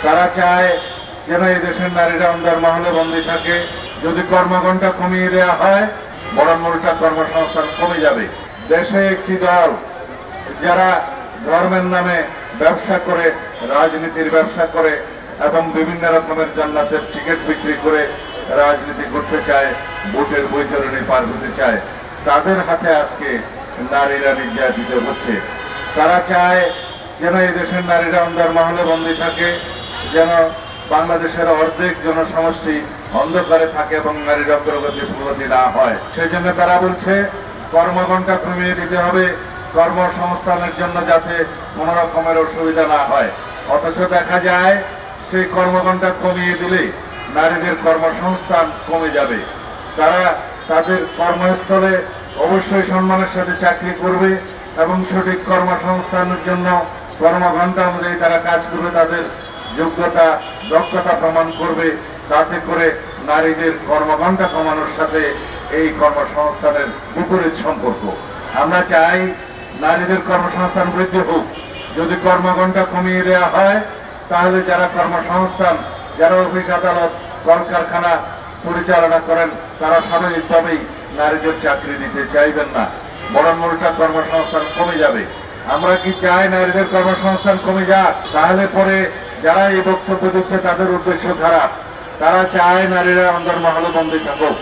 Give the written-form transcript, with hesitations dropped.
তারা চায় যেন এই দেশের নারীরা অন্ধের মহলে বন্দী থাকে। যদি কর্মঘণ্টা কমিয়ে দেওয়া হয়, বরং উল্টা কর্মসংস্থান কমে যাবে। দেশে একটি দল যারা ধর্মের নামে ব্যবসা করে, রাজনীতির ব্যবসা করে এবং বিভিন্ন রকমের জান্নাতের টিকিট বিক্রি করে রাজনীতি করতে চায়, ভোটের বৈতরণী পার হতে চায়, তাদের হাতে আজকে নারীরা নির্যাতিত হচ্ছে। তারা চায় যেন এই দেশের নারীরা অন্ধের মহলে বন্দী থাকে, যেন বাংলাদেশের অর্ধেক জনসমষ্টি অন্ধকারে থাকে এবং নারীর অগ্রগতি প্রগতি না হয়। সেই জন্য তারা বলছে কর্মঘণ্টা কমিয়ে দিতে হবে কর্মসংস্থানের জন্য, যাতে কোন রকমের অসুবিধা না হয়। অথচ দেখা যায় সেই কর্মঘণ্টা কমিয়ে দিলে নারীদের কর্মসংস্থান কমে যাবে। তারা তাদের কর্মস্থলে অবশ্যই সম্মানের সাথে চাকরি করবে এবং সঠিক কর্মসংস্থানের জন্য কর্মঘণ্টা অনুযায়ী তারা কাজ করবে, তাদের যোগ্যতা দক্ষতা প্রমাণ করবে। তাতে করে নারীদের কর্মঘণ্টা কমানোর সাথে এই কর্মসংস্থানের বিপরীত সম্পর্ক। আমরা চাই নারীদের কর্মসংস্থান বৃদ্ধি হোক। যদি কর্মঘণ্টা কমিয়ে দেওয়া হয়, তাহলে যারা কর্মসংস্থান, যারা অফিস আদালত কলকারখানা পরিচালনা করেন, তারা স্বাভাবিকভাবেই নারীদের চাকরি দিতে চাইবেন না, বরং উল্টা কর্মসংস্থান কমে যাবে। আমরা কি চাই নারীদের কর্মসংস্থান কমে যাক? তাহলে পরে যারা এই বক্তব্য দিচ্ছে তাদের উদ্দেশ্য খারাপ। তারা চায় নারীরা অন্ধের মহলে বন্দী থাকুক।